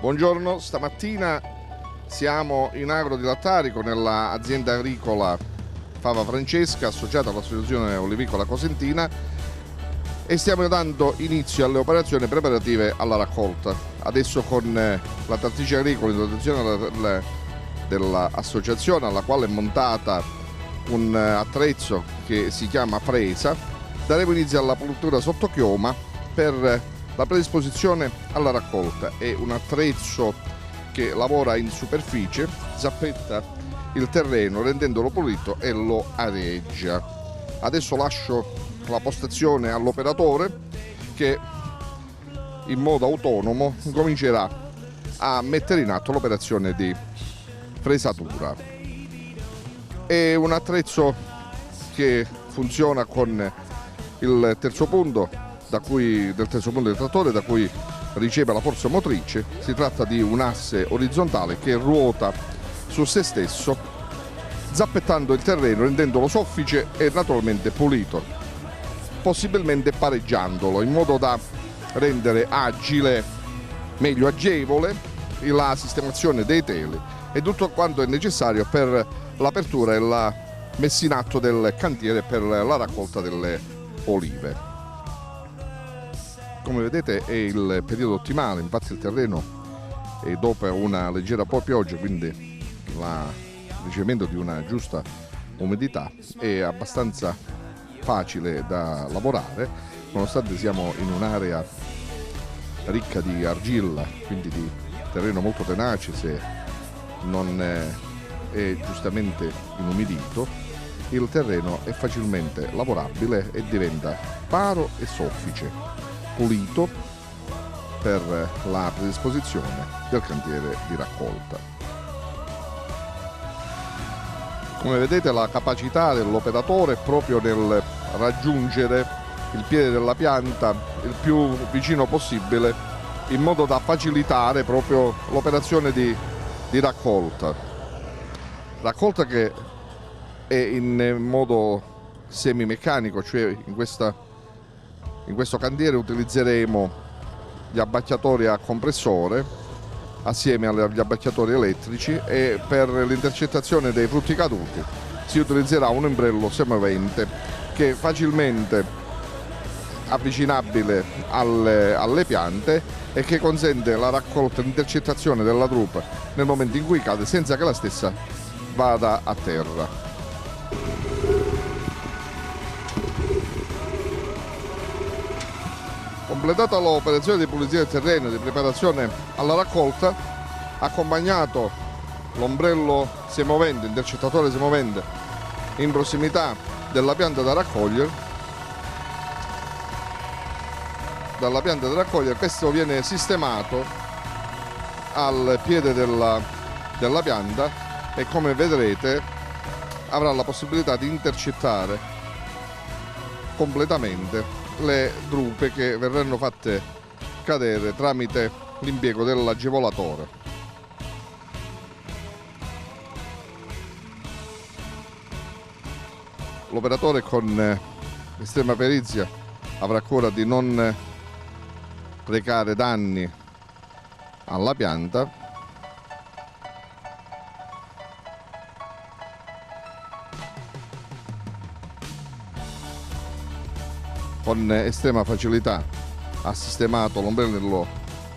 Buongiorno, stamattina siamo in Agro di Lattarico nell'azienda agricola Fava Francesca associata all'Associazione Olivicola Cosentina e stiamo dando inizio alle operazioni preparative alla raccolta. Adesso con la trattrice agricola in dotazione dell'associazione, alla quale è montata un attrezzo che si chiama fresa, daremo inizio alla pulitura sotto chioma per la predisposizione alla raccolta. È un attrezzo che lavora in superficie, zappetta il terreno rendendolo pulito e lo areggia. Adesso lascio la postazione all'operatore che in modo autonomo comincerà a mettere in atto l'operazione di fresatura. È un attrezzo che funziona con il terzo punto del trattore, da cui riceve la forza motrice. Si tratta di un asse orizzontale che ruota su se stesso, zappettando il terreno, rendendolo soffice e naturalmente pulito, possibilmente pareggiandolo, in modo da rendere agile, meglio agevole, la sistemazione dei teli e tutto quanto è necessario per l'apertura e la messa in atto del cantiere per la raccolta delle olive. Come vedete è il periodo ottimale, infatti il terreno è dopo una leggera pioggia, quindi il ricevimento di una giusta umidità è abbastanza facile da lavorare, nonostante siamo in un'area ricca di argilla, quindi di terreno molto tenace se non è giustamente inumidito. Il terreno è facilmente lavorabile e diventa paro e soffice, pulito per la predisposizione del cantiere di raccolta. Come vedete la capacità dell'operatore è proprio nel raggiungere il piede della pianta il più vicino possibile, in modo da facilitare proprio l'operazione di raccolta. Raccolta che è in modo semimeccanico, cioè in questo cantiere utilizzeremo gli abbacchiatori a compressore assieme agli abbacchiatori elettrici, e per l'intercettazione dei frutti caduti si utilizzerà un ombrello semovente che è facilmente avvicinabile alle piante e che consente la raccolta e l'intercettazione della drupa nel momento in cui cade senza che la stessa vada a terra. Completata l'operazione di pulizia del terreno e di preparazione alla raccolta, accompagnato l'ombrello semovente, intercettatore semovente in prossimità dalla pianta da raccogliere, questo viene sistemato al piede della pianta e, come vedrete, avrà la possibilità di intercettare completamente le drupe che verranno fatte cadere tramite l'impiego dell'agevolatore. L'operatore con estrema perizia avrà cura di non recare danni alla pianta con estrema facilità. Ha sistemato l'ombrello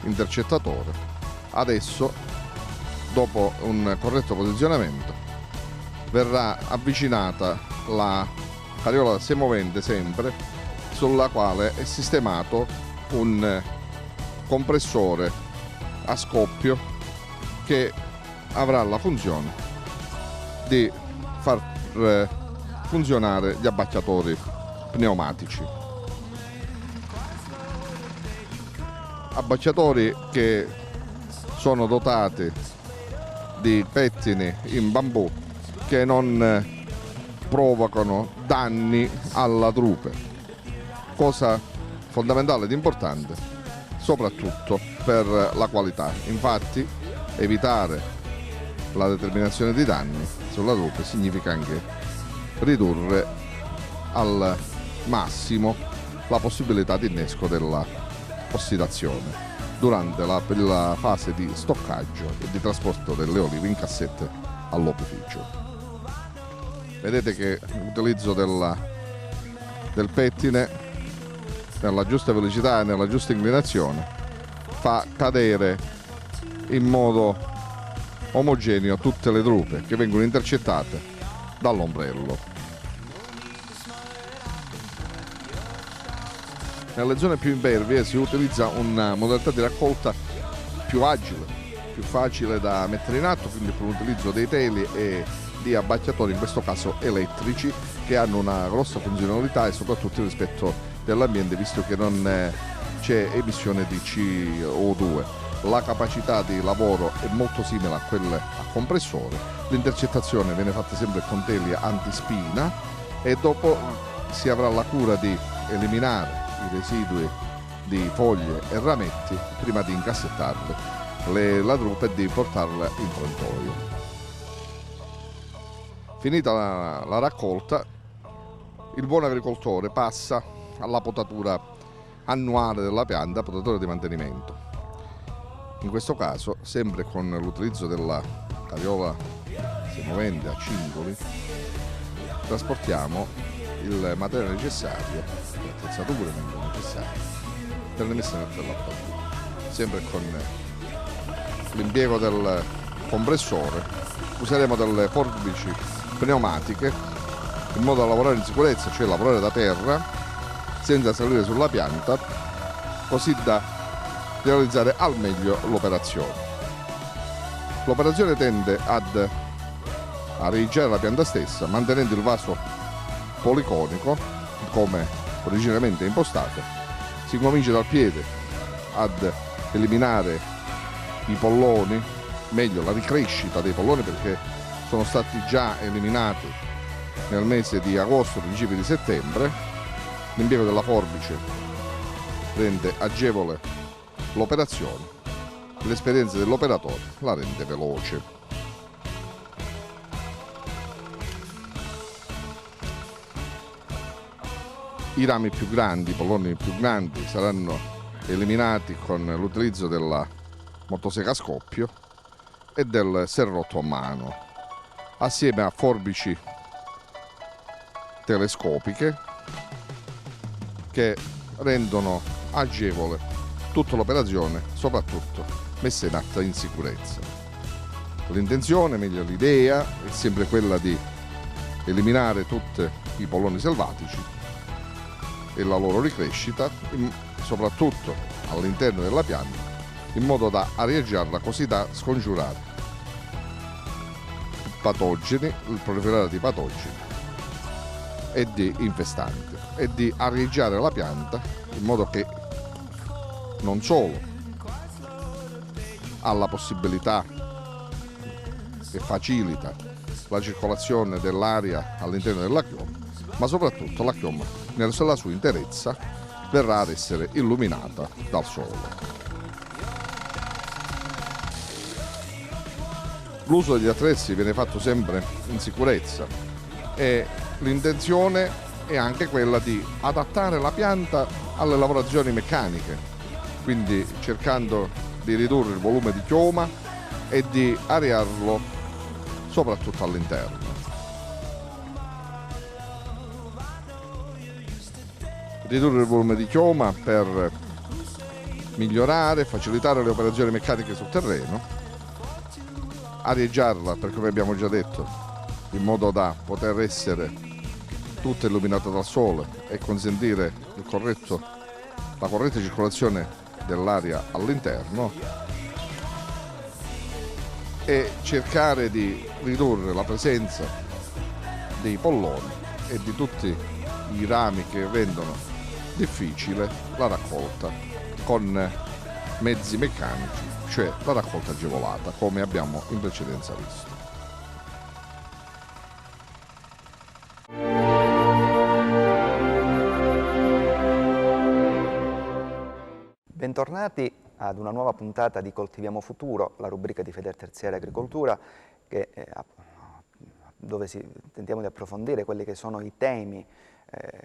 intercettatore. Adesso, dopo un corretto posizionamento, verrà avvicinata la carriola semovente, sempre sulla quale è sistemato un compressore a scoppio che avrà la funzione di far funzionare gli abbacchiatori pneumatici. Abbacchiatori che sono dotati di pettini in bambù che non provocano danni alla drupe, cosa fondamentale ed importante soprattutto per la qualità. Infatti evitare la determinazione di danni sulla drupe significa anche ridurre al massimo la possibilità di innesco della ossidazione. durante la fase di stoccaggio e di trasporto delle olive in cassette all'opificio. Vedete che l'utilizzo del pettine nella giusta velocità e nella giusta inclinazione fa cadere in modo omogeneo tutte le drupe che vengono intercettate dall'ombrello. Nelle zone più impervie si utilizza una modalità di raccolta più agile, più facile da mettere in atto, quindi per l'utilizzo dei teli e di abbacchiatori, in questo caso elettrici, che hanno una grossa funzionalità e soprattutto il rispetto dell'ambiente, visto che non c'è emissione di CO2. La capacità di lavoro è molto simile a quella a compressore, l'intercettazione viene fatta sempre con teli antispina e dopo si avrà la cura di eliminare i residui di foglie e rametti prima di incassettarle la drupa e di portarla in frantoio. Finita la raccolta, il buon agricoltore passa alla potatura annuale della pianta, potatura di mantenimento. In questo caso, sempre con l'utilizzo della carriola semovente a cingoli, trasportiamo il materiale necessario, le attrezzature necessarie per le messe nella potatura. Sempre con l'impiego del compressore useremo delle forbici pneumatiche in modo da lavorare in sicurezza, cioè lavorare da terra senza salire sulla pianta, così da realizzare al meglio l'operazione. L'operazione tende a rigirare la pianta stessa mantenendo il vaso policonico come originariamente impostato. Si comincia dal piede ad eliminare i polloni, meglio la ricrescita dei polloni, perché sono stati già eliminati nel mese di agosto, principi di settembre. L'impiego della forbice rende agevole l'operazione, l'esperienza dell'operatore la rende veloce. I rami più grandi, i polloni più grandi saranno eliminati con l'utilizzo della motosega a scoppio e del serrotto a mano, assieme a forbici telescopiche che rendono agevole tutta l'operazione, soprattutto messa in atto in sicurezza. L'intenzione, meglio l'idea, è sempre quella di eliminare tutti i polloni selvatici e la loro ricrescita, soprattutto all'interno della pianta, in modo da arieggiarla, così da scongiurare patogeni, il proliferare di patogeni e di infestanti, e di arieggiare la pianta in modo che non solo ha la possibilità che facilita la circolazione dell'aria all'interno della chioma, ma soprattutto la chioma nella sua interezza verrà ad essere illuminata dal sole. L'uso degli attrezzi viene fatto sempre in sicurezza e l'intenzione è anche quella di adattare la pianta alle lavorazioni meccaniche, quindi cercando di ridurre il volume di chioma e di arearlo soprattutto all'interno. Ridurre il volume di chioma per migliorare e facilitare le operazioni meccaniche sul terreno, arieggiarla, per come abbiamo già detto, in modo da poter essere tutta illuminata dal sole e consentire la corretta circolazione dell'aria all'interno, e cercare di ridurre la presenza dei polloni e di tutti i rami che rendono difficile la raccolta con mezzi meccanici, cioè la raccolta agevolata, come abbiamo in precedenza visto. Bentornati ad una nuova puntata di Coltiviamo Futuro, la rubrica di Federterziaria Agricoltura che dove tentiamo di approfondire quelli che sono i temi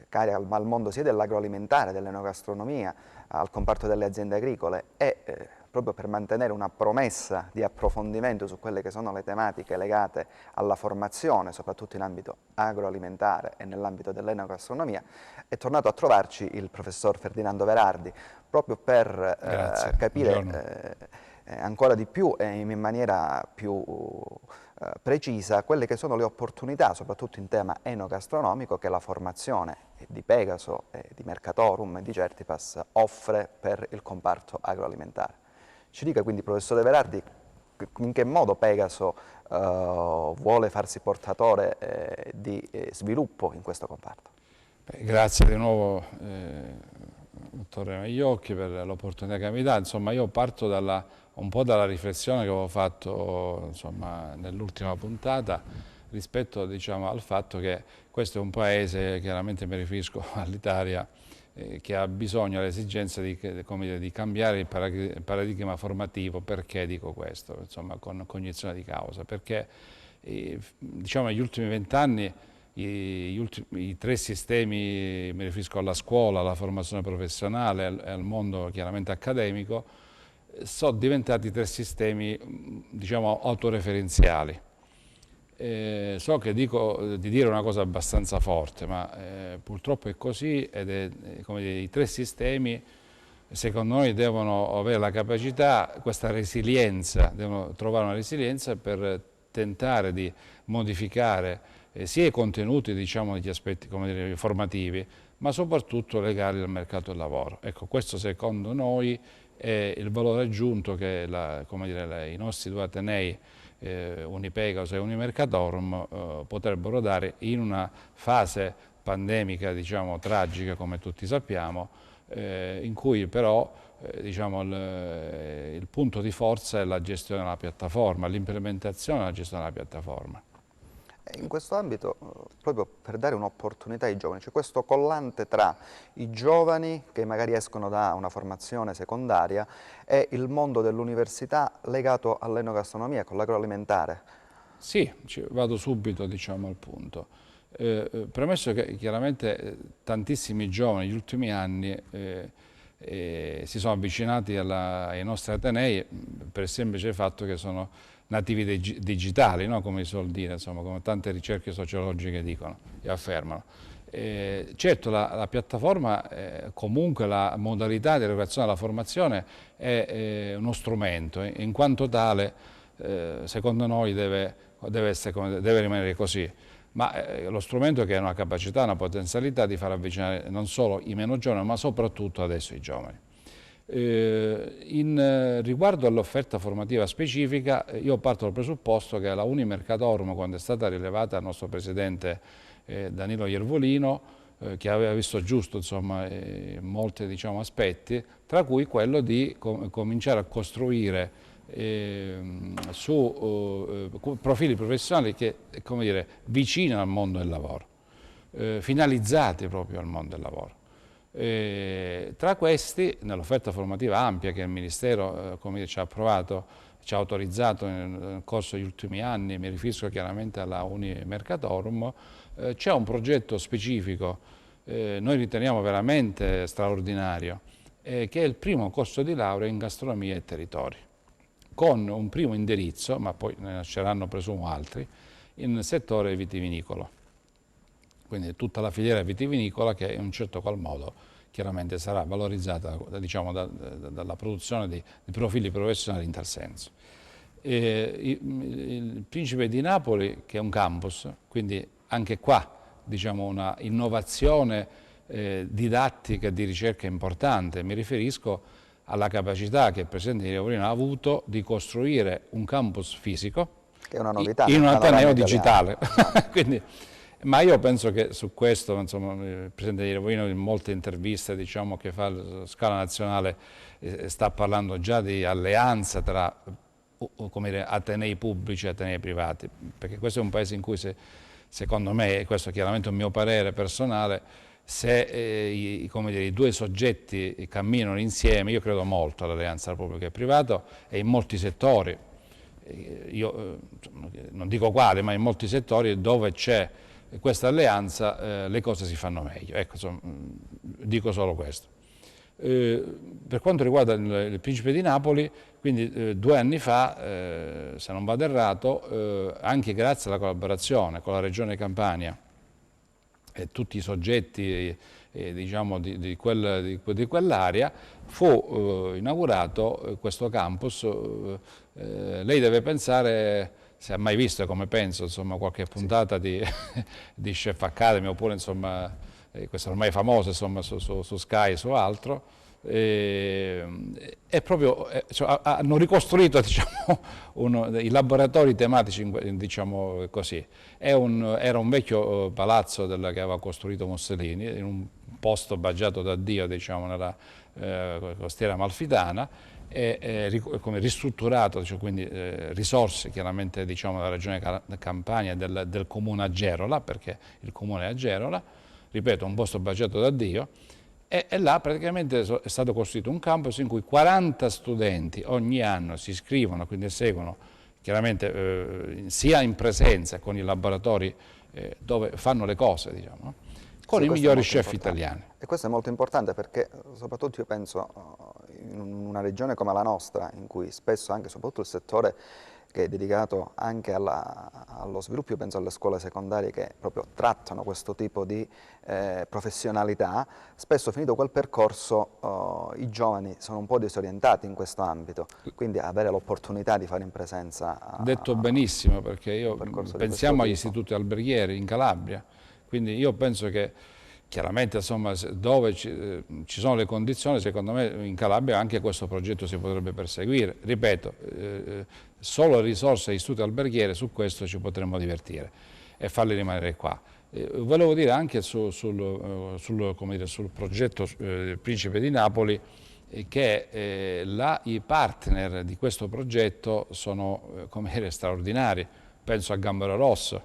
cari al mondo sia dell'agroalimentare, dell'enogastronomia, al comparto delle aziende agricole e proprio per mantenere una promessa di approfondimento su quelle che sono le tematiche legate alla formazione, soprattutto in ambito agroalimentare e nell'ambito dell'enogastronomia, è tornato a trovarci il professor Ferdinando Verardi, proprio per capire ancora di più e in maniera più precisa quelle che sono le opportunità, soprattutto in tema enogastronomico, che la formazione di Pegaso, di Mercatorum e di Certipass offre per il comparto agroalimentare. Ci dica quindi, professore Verardi, in che modo Pegaso vuole farsi portatore di sviluppo in questo comparto? Grazie di nuovo, dottore Magliocchi, per l'opportunità che mi dà. Insomma, io parto un po' dalla riflessione che avevo fatto nell'ultima puntata rispetto, diciamo, al fatto che questo è un paese, chiaramente mi riferisco all'Italia, che ha bisogno, l'esigenza di cambiare il paradigma formativo. Perché dico questo? Insomma, con cognizione di causa. Perché diciamo, negli ultimi 20 anni i tre sistemi, mi riferisco alla scuola, alla formazione professionale e al mondo chiaramente accademico, sono diventati tre sistemi, diciamo, autoreferenziali. So che dico di dire una cosa abbastanza forte, ma purtroppo è così, ed è, come dire, i tre sistemi secondo noi devono avere la capacità, questa resilienza, devono trovare una resilienza per tentare di modificare sia i contenuti, diciamo, degli aspetti, come dire, formativi, ma soprattutto legati al mercato del lavoro. Ecco, questo secondo noi è il valore aggiunto che i nostri due atenei, Unipegaso e Unimercatorum, potrebbero dare in una fase pandemica, diciamo, tragica, come tutti sappiamo, in cui però diciamo, il punto di forza è la gestione della piattaforma, l'implementazione e la gestione della piattaforma. In questo ambito, proprio per dare un'opportunità ai giovani, c'è questo collante tra i giovani che magari escono da una formazione secondaria e il mondo dell'università legato all'enogastronomia, con l'agroalimentare. Sì, vado subito, diciamo, al punto. Premesso che chiaramente tantissimi giovani negli ultimi anni si sono avvicinati ai nostri atenei per il semplice fatto che sono nativi digitali, no? Come si suol dire, insomma, come tante ricerche sociologiche dicono e affermano. Certo, la piattaforma, comunque la modalità di erogazione della formazione è uno strumento, in quanto tale, secondo noi deve rimanere così. Ma lo strumento che ha una capacità, una potenzialità di far avvicinare non solo i meno giovani, ma soprattutto adesso i giovani. Riguardo all'offerta formativa specifica, io parto dal presupposto che la Unimercatorum, quando è stata rilevata dal nostro presidente Danilo Iervolino, che aveva visto giusto, insomma, molti, diciamo, aspetti, tra cui quello di cominciare a costruire su profili professionali che, come dire, vicini al mondo del lavoro, finalizzati proprio al mondo del lavoro. Tra questi, nell'offerta formativa ampia che il Ministero come dire, ci ha approvato, ci ha autorizzato nel corso degli ultimi anni, mi riferisco chiaramente alla Unimercatorum, c'è un progetto specifico, noi riteniamo veramente straordinario, che è il primo corso di laurea in gastronomia e territori, con un primo indirizzo, ma poi ne nasceranno presumo altri, in settore vitivinicolo. Quindi tutta la filiera vitivinicola che in un certo qual modo chiaramente sarà valorizzata, diciamo, dalla produzione di profili professionali in tal senso. Il Principe di Napoli, che è un campus, quindi anche qua, diciamo, una innovazione didattica e di ricerca importante. Mi riferisco alla capacità che il Presidente di Iervolino ha avuto di costruire un campus fisico, che è una novità, in un ateneo digitale. Quindi, ma io penso che su questo, insomma, il Presidente di Iervolino in molte interviste, diciamo, che fa a scala nazionale, sta parlando già di alleanza tra come dire, atenei pubblici e atenei privati, perché questo è un paese in cui, secondo me, e questo è chiaramente un mio parere personale, se come dire, i due soggetti camminano insieme, io credo molto all'alleanza tra pubblico e privato e in molti settori. io non dico quale, ma in molti settori dove c'è questa alleanza le cose si fanno meglio. Ecco, insomma, dico solo questo. Per quanto riguarda il Principe di Napoli, quindi 2 anni fa, se non vado errato, anche grazie alla collaborazione con la Regione Campania e tutti i soggetti diciamo, di quell'area, fu inaugurato questo campus. Lei deve pensare, se ha mai visto, come penso, insomma, qualche puntata di Chef Academy, oppure insomma, questo ormai famoso insomma, su Sky e su altro, è proprio, cioè, hanno ricostruito diciamo, i laboratori tematici, diciamo così. Era un vecchio palazzo che aveva costruito Mussolini, in un posto baggiato da Dio, diciamo, nella costiera amalfitana, come ristrutturato, cioè, quindi risorse chiaramente, diciamo, della regione Campania e del comune Agerola, perché il comune è Agerola, ripeto, un posto baggiato da Dio. E là praticamente è stato costruito un campus in cui 40 studenti ogni anno si iscrivono, quindi seguono chiaramente sia in presenza con i laboratori dove fanno le cose, diciamo, con i migliori chef italiani. E questo è molto importante perché soprattutto io penso in una regione come la nostra, in cui spesso anche soprattutto il settore che è dedicato anche allo sviluppo, io penso alle scuole secondarie che proprio trattano questo tipo di professionalità, spesso finito quel percorso i giovani sono un po' disorientati in questo ambito, quindi avere l'opportunità di fare in presenza... Detto benissimo, perché io pensiamo agli istituti alberghieri in Calabria, quindi io penso che chiaramente, insomma, dove ci sono le condizioni, secondo me in Calabria anche questo progetto si potrebbe perseguire. Ripeto, solo risorse agli istituti alberghieri, su questo ci potremmo divertire e farli rimanere qua. Volevo dire anche sul progetto Principe di Napoli che i partner di questo progetto sono straordinari. Penso a Gambero Rosso,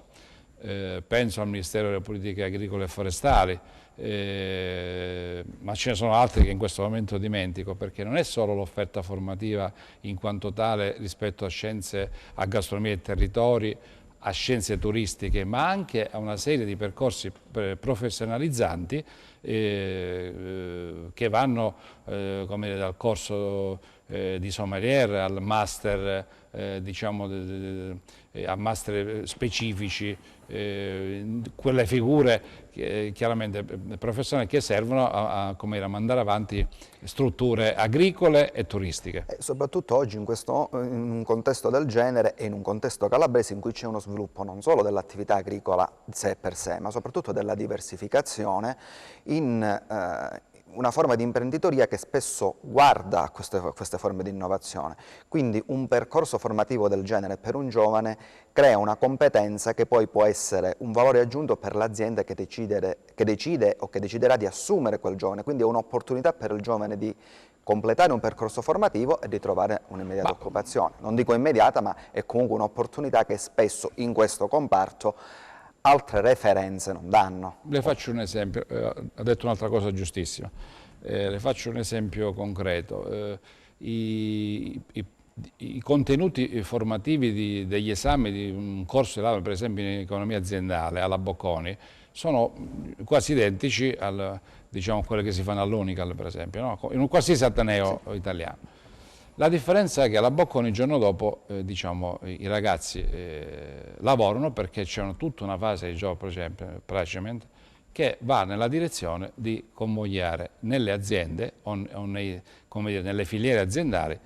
penso al Ministero delle Politiche Agricole e Forestali, ma ce ne sono altri che in questo momento dimentico, perché non è solo l'offerta formativa in quanto tale rispetto a scienze, a gastronomia e territori, a scienze turistiche, ma anche a una serie di percorsi professionalizzanti che vanno come dal corso di sommelier al master, diciamo, a master specifici, quelle figure chiaramente professionali che servono a mandare avanti strutture agricole e turistiche. E soprattutto oggi in un contesto del genere e in un contesto calabrese in cui c'è uno sviluppo non solo dell'attività agricola sé per sé, ma soprattutto della diversificazione in una forma di imprenditoria che spesso guarda a queste forme di innovazione. Quindi un percorso formativo del genere per un giovane crea una competenza che poi può essere un valore aggiunto per l'azienda che decide o che deciderà di assumere quel giovane. Quindi è un'opportunità per il giovane di completare un percorso formativo e di trovare un'immediata occupazione. Non dico immediata, ma è comunque un'opportunità che spesso in questo comparto altre referenze non danno. Le faccio un esempio, ha detto un'altra cosa giustissima, le faccio un esempio concreto. I contenuti formativi degli esami di un corso di laurea, per esempio in economia aziendale alla Bocconi, sono quasi identici diciamo, a quelli che si fanno all'Unical, per esempio, no? In un qualsiasi ateneo italiano. La differenza è che alla Bocconi il giorno dopo diciamo, i ragazzi lavorano perché c'è tutta una fase di job placement che va nella direzione di convogliare nelle aziende o nelle filiere aziendali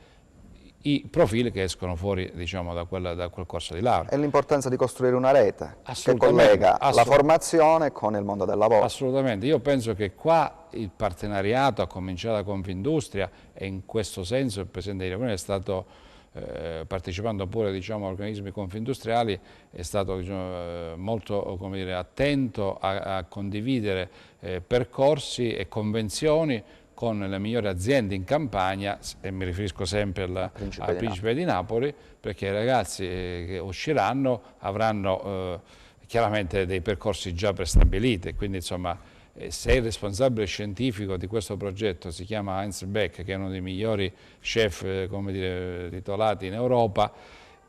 i profili che escono fuori diciamo, da quel corso di laurea. E l'importanza di costruire una rete che collega la formazione con il mondo del lavoro. Assolutamente, io penso che qua il partenariato ha cominciato da Confindustria e in questo senso il Presidente di Rione è stato, partecipando pure diciamo, a organismi confindustriali, è stato diciamo, molto attento a condividere percorsi e convenzioni con le migliori aziende in Campania, e mi riferisco sempre al Principe di Napoli, perché i ragazzi che usciranno avranno chiaramente dei percorsi già prestabiliti, quindi insomma se il responsabile scientifico di questo progetto si chiama Heinz Beck, che è uno dei migliori chef titolati in Europa,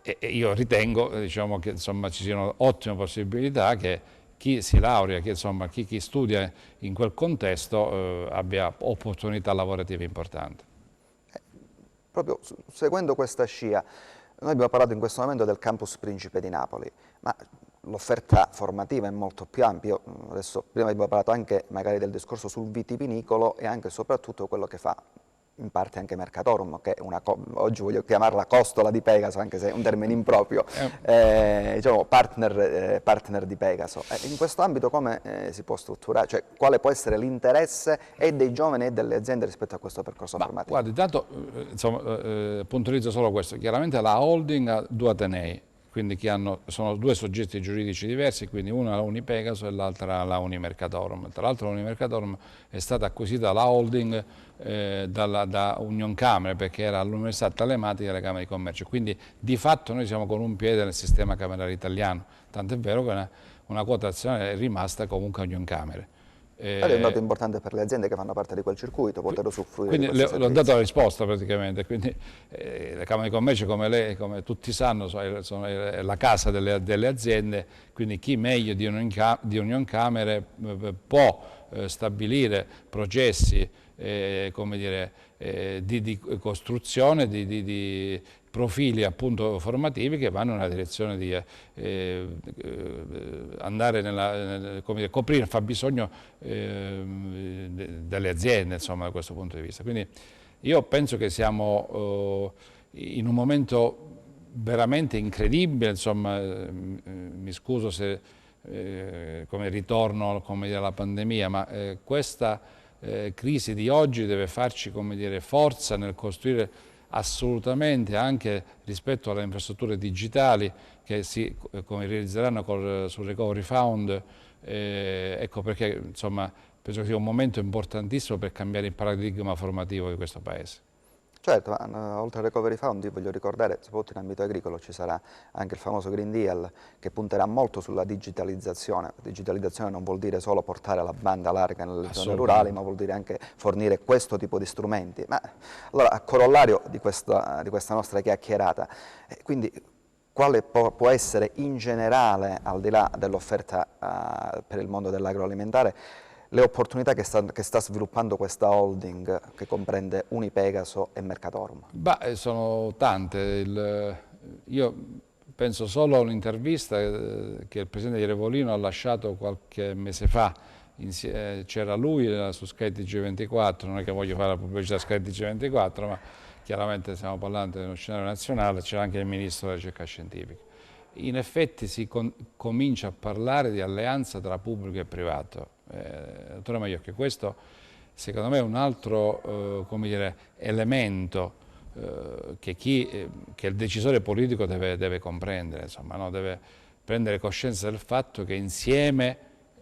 E io ritengo, diciamo, che insomma, ci siano ottime possibilità che chi si laurea, che, insomma, chi studia in quel contesto abbia opportunità lavorative importanti. Proprio seguendo questa scia, noi abbiamo parlato in questo momento del campus Principe di Napoli, ma l'offerta formativa è molto più ampia. Adesso, prima abbiamo parlato anche magari del discorso sul vitivinicolo e anche e soprattutto quello che fa in parte anche Mercatorum, che è oggi voglio chiamarla costola di Pegaso, anche se è un termine improprio, diciamo partner di Pegaso. In questo ambito come si può strutturare? Cioè, quale può essere l'interesse e dei giovani e delle aziende rispetto a questo percorso formativo? Guardi, intanto puntualizzo solo questo. Chiaramente la holding ha due atenei, quindi sono due soggetti giuridici diversi, quindi una la Unipegaso e l'altra la Unimercatorum. Tra l'altro la Unimercatorum è stata acquisita la holding da Union Camere, perché era all'Università Telematica delle Camere di Commercio, quindi di fatto noi siamo con un piede nel sistema camerale italiano, tant'è vero che una quotazione è rimasta comunque a Union Camere. È un dato importante per le aziende che fanno parte di quel circuito, poter usufruire di quindi questi l'ho servizi. dato la risposta praticamente, quindi le Camere di Commercio come tutti sanno è la casa delle aziende, quindi chi meglio di Union Camere può stabilire processi come dire, di costruzione, di profili appunto formativi che vanno nella direzione di andare come dire, coprire il fabbisogno delle aziende, insomma, da questo punto di vista. Quindi io penso che siamo in un momento veramente incredibile, insomma, mi scuso se come ritorno come dire, alla pandemia, ma questa crisi di oggi deve farci come dire, forza nel costruire assolutamente anche rispetto alle infrastrutture digitali che si realizzeranno sul Recovery Fund, ecco perché insomma penso che sia un momento importantissimo per cambiare il paradigma formativo di questo Paese. Certo, ma oltre al Recovery Fund, io voglio ricordare, soprattutto in ambito agricolo, ci sarà anche il famoso Green Deal che punterà molto sulla digitalizzazione. Digitalizzazione non vuol dire solo portare la banda larga nelle zone rurali, ma vuol dire anche fornire questo tipo di strumenti. Ma allora, a corollario di questa nostra chiacchierata, quindi quale può essere in generale, al di là dell'offerta per il mondo dell'agroalimentare, le opportunità che sta sviluppando questa holding che comprende Unipegaso e Mercatorum? Sono tante. Io penso solo a un'intervista che il presidente di Revolino ha lasciato qualche mese fa. C'era lui su Sky TG24, non è che voglio fare la pubblicità a Sky TG24, ma chiaramente stiamo parlando dello scenario nazionale, c'era anche il ministro della ricerca scientifica. In effetti si comincia a parlare di alleanza tra pubblico e privato. Dottore Maiocchi, questo secondo me è un altro come dire, elemento che il decisore politico deve comprendere, insomma, no? Deve prendere coscienza del fatto che insieme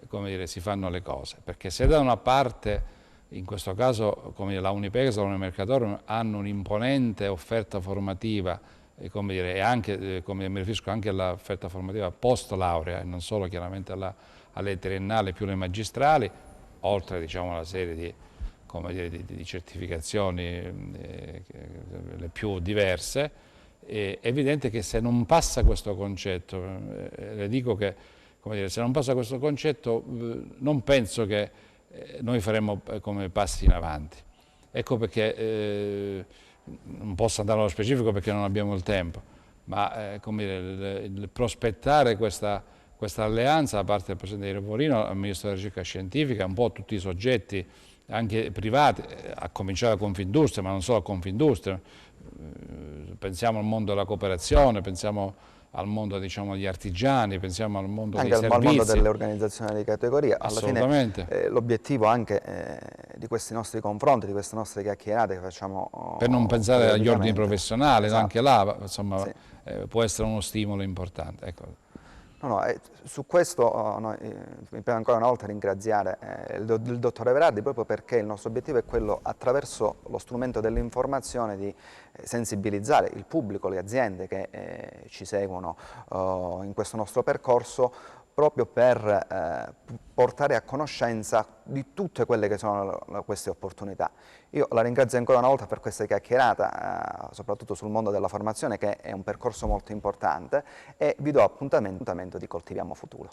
come dire, si fanno le cose, perché se da una parte, in questo caso come dire, la Unipegaso e la Unimercatorum hanno un'imponente offerta formativa, come dire, e anche, come mi riferisco anche all'offerta formativa post laurea e non solo chiaramente alle triennali più le magistrali, oltre diciamo alla serie di, come dire, di certificazioni le più diverse, è evidente che se non passa questo concetto, le dico che come dire, se non passa questo concetto non penso che noi faremo come passi in avanti. Ecco perché non posso andare nello specifico perché non abbiamo il tempo, ma come dire, il prospettare questa alleanza da parte del Presidente di Revolino al Ministro della Ricerca Scientifica, un po' tutti i soggetti anche privati, a cominciare da Confindustria, ma non solo a Confindustria, pensiamo al mondo della cooperazione, pensiamo al mondo diciamo, degli artigiani, pensiamo al mondo dei servizi. Anche al mondo delle organizzazioni di categoria. Assolutamente. Alla fine l'obiettivo anche di questi nostri confronti, di queste nostre chiacchierate che facciamo... Per non pensare agli ordini professionali, esatto. Anche là insomma, sì. Può essere uno stimolo importante. Ecco. No, su questo mi preme ancora una volta ringraziare il dottore Verardi proprio perché il nostro obiettivo è quello, attraverso lo strumento dell'informazione, di sensibilizzare il pubblico, le aziende che ci seguono in questo nostro percorso, proprio per portare a conoscenza di tutte quelle che sono queste opportunità. Io la ringrazio ancora una volta per questa chiacchierata, soprattutto sul mondo della formazione, che è un percorso molto importante, e vi do appuntamento di Coltiviamo Futuro.